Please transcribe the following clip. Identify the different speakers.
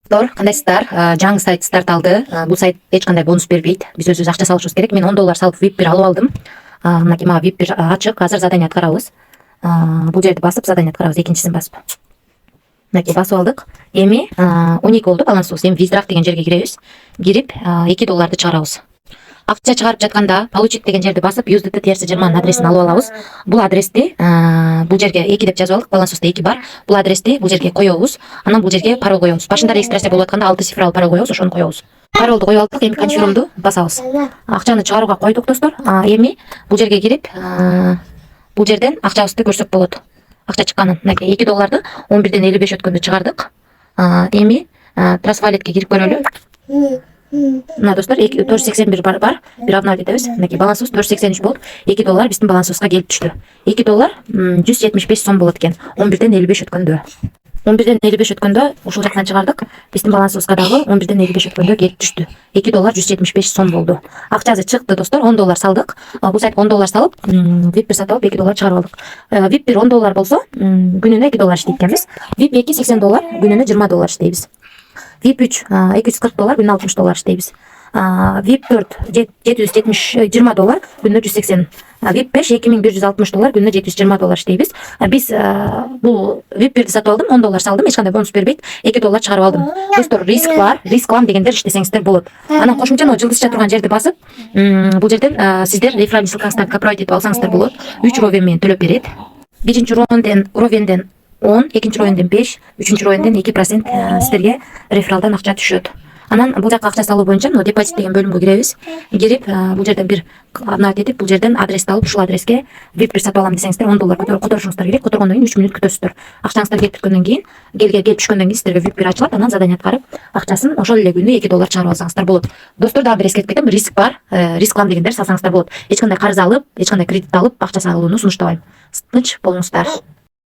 Speaker 1: Кандайсыздар? Жаңы сайт старт алды. Бул сайт эч кандай бонус бербейт. Биз өзүбүз акча салышыбыз керек. Мен $10 салып VIP 1 алып алдым. Мынакей мага VIP 1 ачык. Азыр задание аткарабыз. Бул жерди басып задание аткарабыз. Экинчисин басып. Мынакей басып алдык. Эми 12 болду балансыбыз. Эми виздрах деген жерге киребиз. Кирип $2 чыгарабыз. Акча чыгарып жатканда получить деген жерди басып USDT терси German адресин алып алабыз. Бул адрести бул жерге 2 деп жазып алдык. Балансыбызда 2 бар. Бул адрести бул жерге коебуз. Анан бул жерге пароль коебуз. Башында регистрация болуп атканда 6 цифралуу пароль коебуз, ошону коебуз. Паролду коюп алдык. Эми конфирмду басабыз. Акчаны чыгарууга койдук достор. Эми бул жерге кирип бул жерден акчабызды көрсөк болот. Акча чыкканын. Мынакей $2 11:55 өткөндө чыгардык. Эми Trustwallet'ке кирип көрөлү. Мына достор 481 бар. Бир обновить этебиз. Мынакей балансыбыз 483 болуп, $2 биздин балансыбызга келип түштү. $2 175 сом болот экен. 11:55 өткөндө. 11:55 өткөндө ушул жактан чыгардык. Биздин балансыбызга дагы 11:55 өткөндө келип түштү. $2 175 сом болду. Акчасы чыкты достор. $10 салдык. Бул сайтка $10 салып, VIP 1 сатып алып $2 чыгарып алдык. VIP 1 $10 болсо, күнүнө $2 иштейт экенбиз. VIP 2 $80, күнүнө $20 иштейбиз. VIP 3 $240, күнүнө $60 иштейбиз. VIP 4 $770, $20, күнүнө $180. VIP 5 $2160, күнүнө $720 иштейбиз. Биз бул VIP 1ди сатып алдым, $10 салдым, эч кандай бонус бербейт. $2 чыгарып алдым. Достор, риск бар, рисклам дегендер иштесеңиздер болот. Анан кошумча жылдызча турган жерди басып, бул жерден сиздер реферальный ссылкаңыздарды копировать этип алсаңыздар болот. 3 ровен менен төлөп берет. Биринчи ровенден 10, экинчи ровенден 5, үчүнчү ровенден 2% сиздерге рефералдан акча түшөт. Анан бул жакка акча салуу боюнча депозит деген бөлүмгө киребиз. Кирип бул жерден бир обновить этип, бул жерден адрести алып, ушул адреске VIP 1 сатып алам десеңиздер $10 которушуңуздар керек. Которгондон кийин 3 мүнөт күтөсүздөр. Акчаңыздар келип түшкөндөн кийин, келип түшкөндөн кийин сиздерге VIP 1 ачылат, анан задание аткарып, акчасын ошол эле күнү $2 чыгарып алсаңыздар болот. Достор, дагы бир эскертип кетем, риск бар. Рисклам дегендер салсаңыздар болот. Эч кандай карыз алып, эч кандай кредит алып, акча салууну сунуштабайм. Тынч болуңуздар.